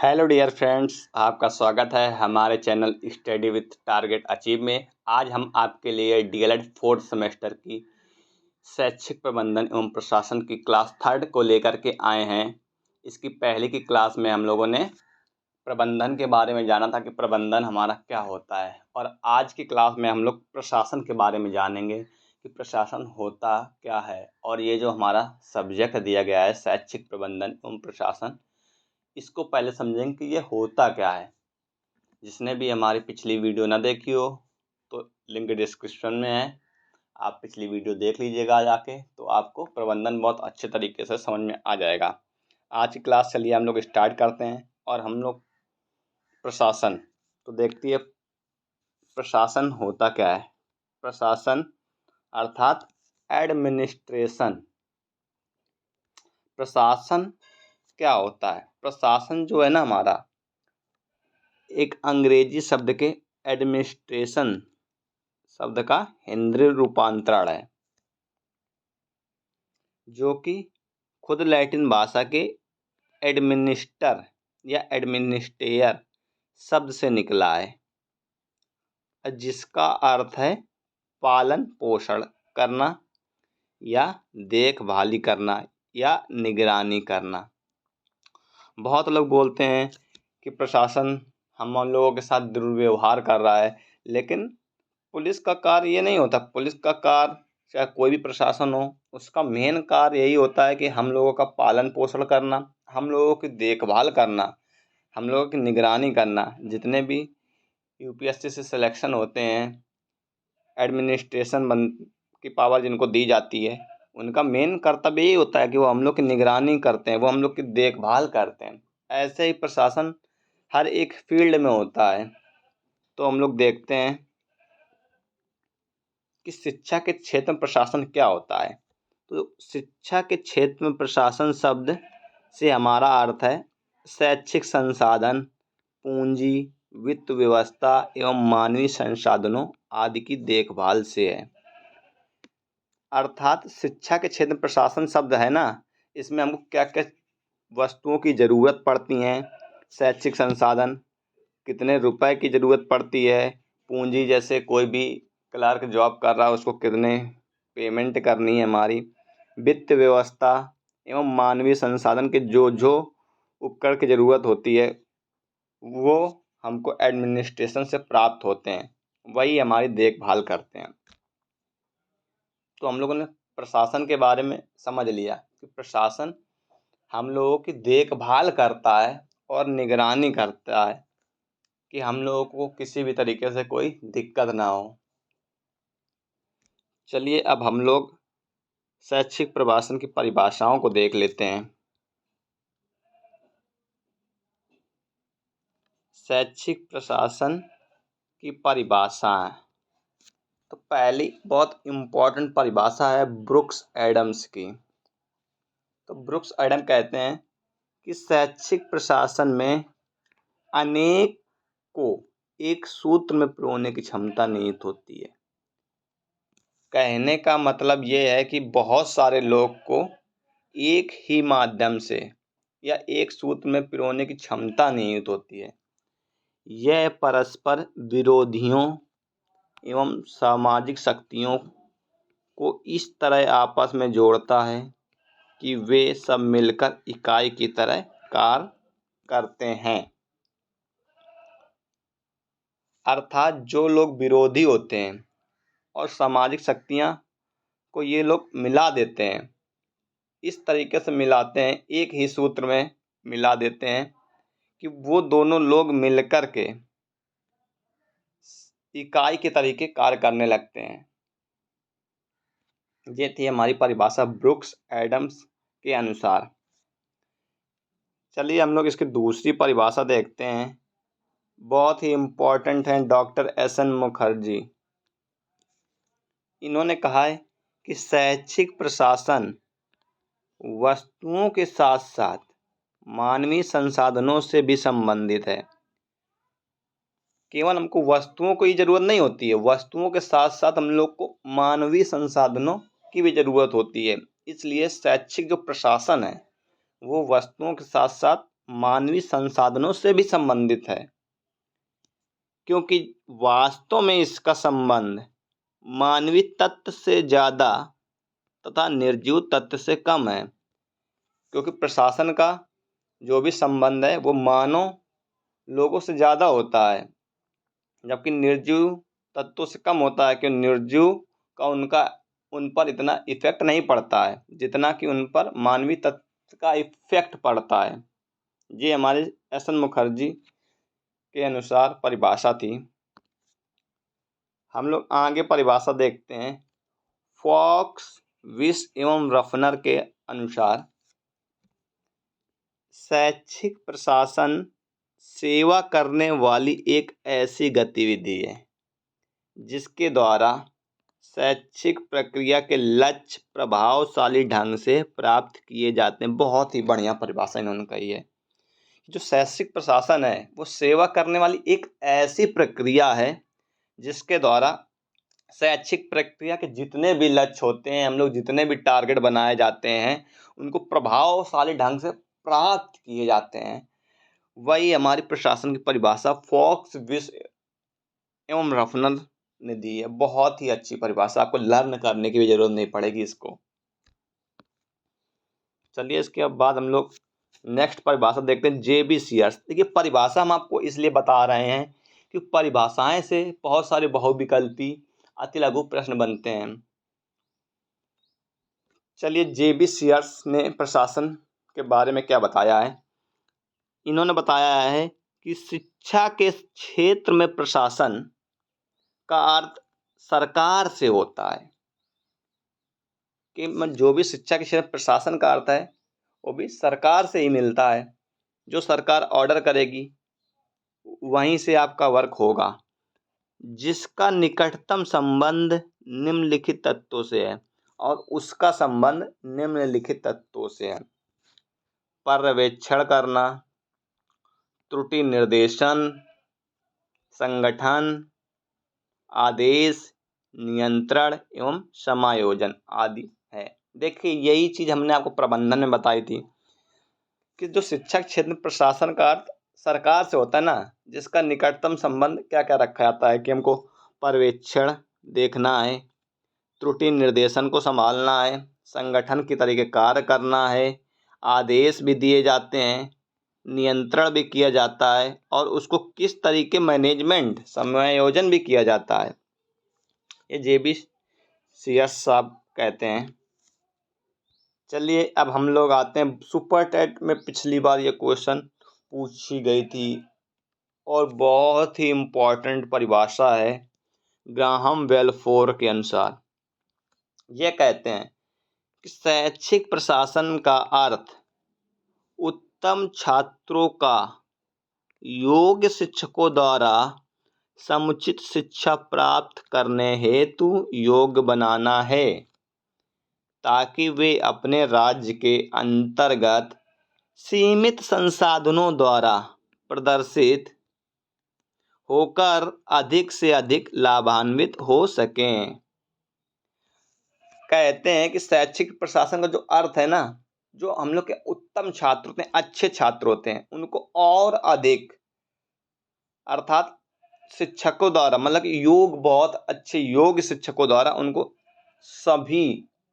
Hello dear friends, आपका स्वागत है हमारे channel study with target achieve में। आज हम आपके लिए डीएलएड फोर्थ सेमेस्टर की शैक्षिक प्रबंधन एवं प्रशासन की क्लास थर्ड को लेकर के आए हैं। इसकी पहले की क्लास में हम लोगों ने प्रबंधन के बारे में जाना था कि प्रबंधन हमारा क्या होता है, और आज की क्लास में हम लोग प्रशासन के बारे में जानेंगे कि प्रशासन होता क्या है। और ये जो हमारा सब्जेक्ट दिया गया है शैक्षिक प्रबंधन एवं प्रशासन, इसको पहले समझेंगे कि ये होता क्या है। जिसने भी हमारी पिछली वीडियो ना देखी हो तो लिंक डिस्क्रिप्शन में है, आप पिछली वीडियो देख लीजिएगा जाके, तो आपको प्रबंधन बहुत अच्छे तरीके से समझ में आ जाएगा। आज की क्लास चलिए हम लोग स्टार्ट करते हैं। और हम लोग प्रशासन तो देखती है, प्रशासन होता क्या है। प्रशासन अर्थात एडमिनिस्ट्रेशन। प्रशासन क्या होता है? प्रशासन जो है ना हमारा, एक अंग्रेजी शब्द के एडमिनिस्ट्रेशन शब्द का हिंदी रूपांतरण है, जो कि खुद लैटिन भाषा के एडमिनिस्टर या एडमिनिस्ट्रेयर शब्द से निकला है, जिसका अर्थ है पालन पोषण करना या देखभाली करना या निगरानी करना। बहुत लोग बोलते हैं कि प्रशासन हम लोगों के साथ दुर्व्यवहार कर रहा है, लेकिन पुलिस का कार्य ये नहीं होता। पुलिस का कार्य, चाहे कोई भी प्रशासन हो, उसका मेन कार्य यही होता है कि हम लोगों का पालन पोषण करना, हम लोगों की देखभाल करना, हम लोगों की निगरानी करना। जितने भी यूपीएससी से सिलेक्शन होते हैं, एडमिनिस्ट्रेशन की पावर जिनको दी जाती है, उनका मेन कर्तव्य यही होता है कि वो हम लोग की निगरानी करते हैं, वो हम लोग की देखभाल करते हैं। ऐसे ही प्रशासन हर एक फील्ड में होता है। तो हम लोग देखते हैं कि शिक्षा के क्षेत्र में प्रशासन क्या होता है। तो शिक्षा के क्षेत्र में प्रशासन शब्द से हमारा अर्थ है शैक्षिक संसाधन, पूंजी, वित्त व्यवस्था एवं मानवीय संसाधनों आदि की देखभाल से है। अर्थात शिक्षा के क्षेत्र में प्रशासन शब्द है ना, इसमें हमको क्या क्या वस्तुओं की ज़रूरत पड़ती हैं। शैक्षिक संसाधन, कितने रुपए की ज़रूरत पड़ती है। पूंजी, जैसे कोई भी क्लर्क जॉब कर रहा है उसको कितने पेमेंट करनी है हमारी। वित्त व्यवस्था एवं मानवीय संसाधन के जो उपकरण की ज़रूरत होती है, वो हमको एडमिनिस्ट्रेशन से प्राप्त होते हैं, वही हमारी देखभाल करते हैं। तो हम लोगों ने प्रशासन के बारे में समझ लिया कि प्रशासन हम लोगों की देखभाल करता है और निगरानी करता है कि हम लोगों को किसी भी तरीके से कोई दिक्कत ना हो। चलिए अब हम लोग शैक्षिक प्रशासन की परिभाषाओं को देख लेते हैं। शैक्षिक प्रशासन की परिभाषाएं, तो पहली बहुत इम्पोर्टेंट परिभाषा है ब्रुक्स एडम्स की। तो ब्रुक्स एडम कहते हैं कि शैक्षिक प्रशासन में अनेक को एक सूत्र में पिरोने की क्षमता निहित होती है। कहने का मतलब ये है कि बहुत सारे लोग को एक ही माध्यम से या एक सूत्र में पिरोने की क्षमता निहित होती है। यह परस्पर विरोधियों एवं सामाजिक शक्तियों को इस तरह आपस में जोड़ता है कि वे सब मिलकर इकाई की तरह कार्य करते हैं। अर्थात जो लोग विरोधी होते हैं और सामाजिक शक्तियां को ये लोग मिला देते हैं, इस तरीके से मिलाते हैं, एक ही सूत्र में मिला देते हैं कि वो दोनों लोग मिलकर के इकाई के तरीके कार्य करने लगते हैं। ये थी हमारी परिभाषा ब्रुक्स एडम्स के अनुसार। चलिए हम लोग इसकी दूसरी परिभाषा देखते हैं, बहुत ही इम्पोर्टेंट है, डॉक्टर एस.एन. मुखर्जी। इन्होंने कहा है कि शैक्षिक प्रशासन वस्तुओं के साथ साथ मानवीय संसाधनों से भी संबंधित है। केवल हमको वस्तुओं को ही ज़रूरत नहीं होती है, वस्तुओं के साथ साथ हम लोग को मानवीय संसाधनों की भी ज़रूरत होती है। इसलिए शैक्षिक जो प्रशासन है वो वस्तुओं के साथ साथ मानवीय संसाधनों से भी संबंधित है, क्योंकि वास्तव में इसका संबंध मानवीय तत्व से ज़्यादा तथा निर्जीव तत्व से कम है। क्योंकि प्रशासन का जो भी संबंध है वो मानव लोगों से ज़्यादा होता है, जबकि निर्जीव तत्वों से कम होता है। क्योंकि निर्जीव का उन पर इतना इफेक्ट नहीं पड़ता है जितना कि उन पर मानवीय तत्व का इफेक्ट पड़ता है। ये हमारे एस.एन. मुखर्जी के अनुसार परिभाषा थी। हम लोग आगे परिभाषा देखते हैं। फॉक्स, विस एवं रफनर के अनुसार शैक्षिक प्रशासन सेवा करने वाली एक ऐसी गतिविधि है जिसके द्वारा शैक्षिक प्रक्रिया के लक्ष्य प्रभावशाली ढंग से प्राप्त किए जाते हैं। बहुत ही बढ़िया परिभाषा इन्होंने कही है। जो शैक्षिक प्रशासन है वो सेवा करने वाली एक ऐसी प्रक्रिया है जिसके द्वारा शैक्षिक प्रक्रिया के जितने भी लक्ष्य होते हैं, हम लोग जितने भी टारगेट बनाए जाते हैं, उनको प्रभावशाली ढंग से प्राप्त किए जाते हैं। वही हमारी प्रशासन की परिभाषा फॉक्स, विस एवं रफनर ने दी है। बहुत ही अच्छी परिभाषा, आपको लर्न करने की भी जरूरत नहीं पड़ेगी इसको। चलिए इसके बाद हम लोग नेक्स्ट परिभाषा देखते हैं, जे.बी. सीयर्स। देखिए परिभाषा हम आपको इसलिए बता रहे हैं कि परिभाषाएं से बहुत सारे बहुविकल्पी अति लघु प्रश्न बनते हैं। चलिए जे.बी. सीयर्स ने प्रशासन के बारे में क्या बताया है। इन्होंने बताया है कि शिक्षा के क्षेत्र में प्रशासन का अर्थ सरकार से होता है। कि जो भी शिक्षा के क्षेत्र में प्रशासन का अर्थ है वो भी सरकार से ही मिलता है। जो सरकार ऑर्डर करेगी वहीं से आपका वर्क होगा, जिसका निकटतम संबंध निम्नलिखित तत्वों से है। और उसका संबंध निम्नलिखित तत्वों से है। पर्यवेक्षण करना, त्रुटि निर्देशन, संगठन, आदेश, नियंत्रण एवं समायोजन आदि है। देखिए यही चीज़ हमने आपको प्रबंधन में बताई थी कि जो शिक्षा क्षेत्र में प्रशासन का अर्थ सरकार से होता है ना, जिसका निकटतम संबंध क्या क्या रखा जाता है कि हमको पर्यवेक्षण देखना है, त्रुटि निर्देशन को संभालना है, संगठन की तरीके कार्य करना है, आदेश भी दिए जाते हैं, नियंत्रण भी किया जाता है और उसको किस तरीके मैनेजमेंट समायोजन भी किया जाता है। ये जे.बी. सीयर्स साहब कहते हैं। चलिए अब हम लोग आते हैं सुपर टेट में। पिछली बार ये क्वेश्चन पूछी गई थी और बहुत ही इम्पोर्टेंट परिभाषा है। ग्राहम बेलफोर के अनुसार ये कहते हैं कि शैक्षिक प्रशासन का अर्थ उत्तम छात्रों का योग्य शिक्षकों द्वारा समुचित शिक्षा प्राप्त करने हेतु योग्य बनाना है, ताकि वे अपने राज्य के अंतर्गत सीमित संसाधनों द्वारा प्रदर्शित होकर अधिक से अधिक लाभान्वित हो सकें। कहते हैं कि शैक्षिक प्रशासन का जो अर्थ है ना, जो हम लोग के उत्तम छात्र होते हैं, अच्छे छात्र होते हैं, उनको और अधिक अर्थात शिक्षकों द्वारा, मतलब योग बहुत अच्छे योग्य शिक्षकों द्वारा उनको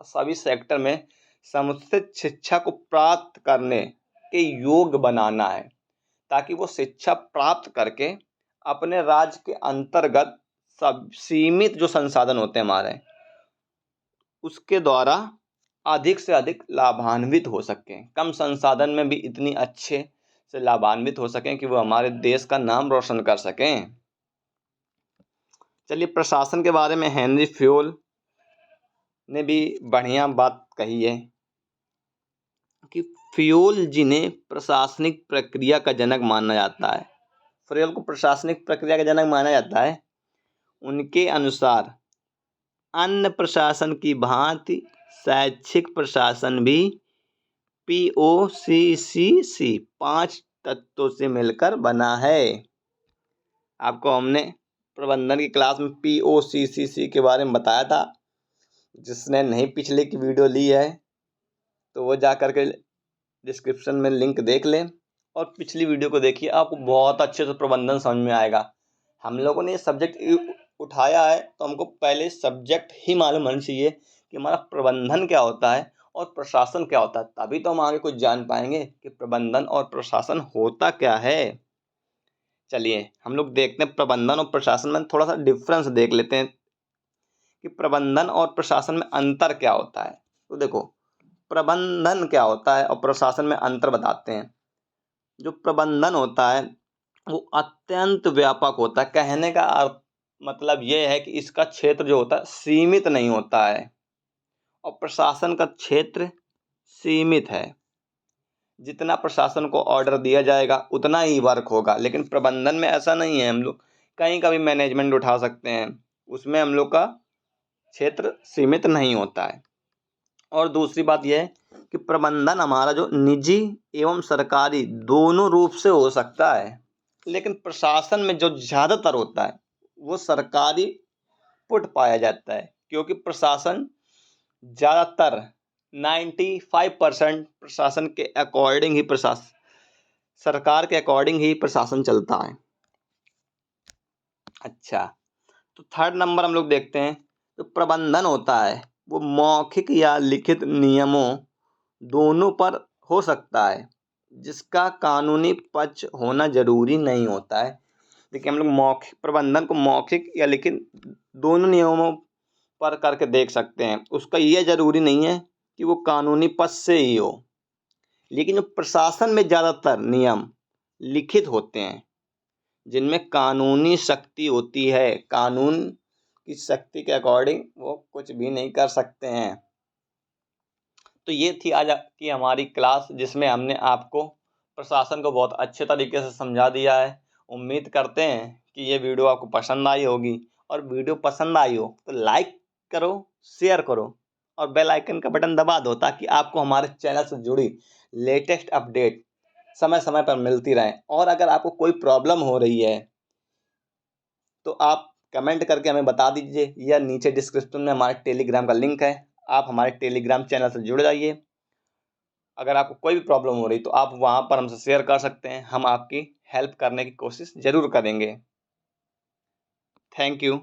सभी सेक्टर में समुचित शिक्षा को प्राप्त करने के योग्य बनाना है, ताकि वो शिक्षा प्राप्त करके अपने राज्य के अंतर्गत सब सीमित जो संसाधन होते हैं हमारे, उसके द्वारा अधिक से अधिक लाभान्वित हो सकें। कम संसाधन में भी इतनी अच्छे से लाभान्वित हो सकें कि वो हमारे देश का नाम रोशन कर सकें। चलिए प्रशासन के बारे में हेनरी फ्योल ने भी बढ़िया बात कही है कि फ्योल जिन्हें प्रशासनिक प्रक्रिया का जनक माना जाता है, फ्योल को प्रशासनिक प्रक्रिया का जनक माना जाता है। उनके अनुसार अन्य प्रशासन की भांति शैक्षिक प्रशासन भी POCCC 5 तत्वों से मिलकर बना है। आपको हमने प्रबंधन की क्लास में POCCC के बारे में बताया था। जिसने नहीं पिछले की वीडियो ली है तो वो जा कर के डिस्क्रिप्शन में लिंक देख लें और पिछली वीडियो को देखिए, आपको बहुत अच्छे से प्रबंधन समझ में आएगा। हम लोगों ने ये सब्जेक्ट उठाया है तो हमको पहले सब्जेक्ट ही मालूम होना चाहिए कि हमारा प्रबंधन क्या होता है और प्रशासन क्या होता है, तभी तो हम आगे कुछ जान पाएंगे कि प्रबंधन और प्रशासन होता क्या है। चलिए हम लोग देखते हैं प्रबंधन और प्रशासन में थोड़ा सा डिफरेंस देख लेते हैं कि प्रबंधन और प्रशासन में अंतर क्या होता है। तो देखो, प्रबंधन क्या होता है और प्रशासन में अंतर बताते हैं। जो प्रबंधन होता है वो अत्यंत व्यापक होता है। कहने का मतलब ये है कि इसका क्षेत्र जो होता है सीमित नहीं होता है, और प्रशासन का क्षेत्र सीमित है। जितना प्रशासन को ऑर्डर दिया जाएगा उतना ही वर्क होगा, लेकिन प्रबंधन में ऐसा नहीं है। हम लोग कहीं का भी मैनेजमेंट उठा सकते हैं, उसमें हम लोग का क्षेत्र सीमित नहीं होता है। और दूसरी बात यह है कि प्रबंधन हमारा जो निजी एवं सरकारी दोनों रूप से हो सकता है, लेकिन प्रशासन में जो ज़्यादातर होता है वो सरकारी पुट पाया जाता है, क्योंकि प्रशासन ज़्यादातर 95% प्रशासन के अकॉर्डिंग ही सरकार के अकॉर्डिंग ही प्रशासन चलता है। अच्छा, तो थर्ड नंबर हम लोग देखते हैं, तो प्रबंधन होता है वो मौखिक या लिखित नियमों दोनों पर हो सकता है, जिसका कानूनी पक्ष होना जरूरी नहीं होता है। देखिए, हम लोग मौखिक प्रबंधन को मौखिक या लिखित दोनों नियमों पर करके देख सकते हैं। उसका यह जरूरी नहीं है कि वो कानूनी पक्ष से ही हो, लेकिन जो प्रशासन में ज़्यादातर नियम लिखित होते हैं, जिनमें कानूनी शक्ति होती है। कानून की शक्ति के अकॉर्डिंग वो कुछ भी नहीं कर सकते हैं। तो ये थी आज की हमारी क्लास, जिसमें हमने आपको प्रशासन को बहुत अच्छे तरीके से समझा दिया है। उम्मीद करते हैं कि ये वीडियो आपको पसंद आई होगी, और वीडियो पसंद आई हो तो लाइक करो, शेयर करो और बेल आइकन का बटन दबा दो, ताकि आपको हमारे चैनल से जुड़ी लेटेस्ट अपडेट समय समय पर मिलती रहें। और अगर आपको कोई प्रॉब्लम हो रही है तो आप कमेंट करके हमें बता दीजिए, या नीचे डिस्क्रिप्शन में हमारे टेलीग्राम का लिंक है, आप हमारे टेलीग्राम चैनल से जुड़ जाइए। अगर आपको कोई भी प्रॉब्लम हो रही तो आप वहाँ पर हमसे शेयर कर सकते हैं, हम आपकी हेल्प करने की कोशिश ज़रूर करेंगे। Thank you.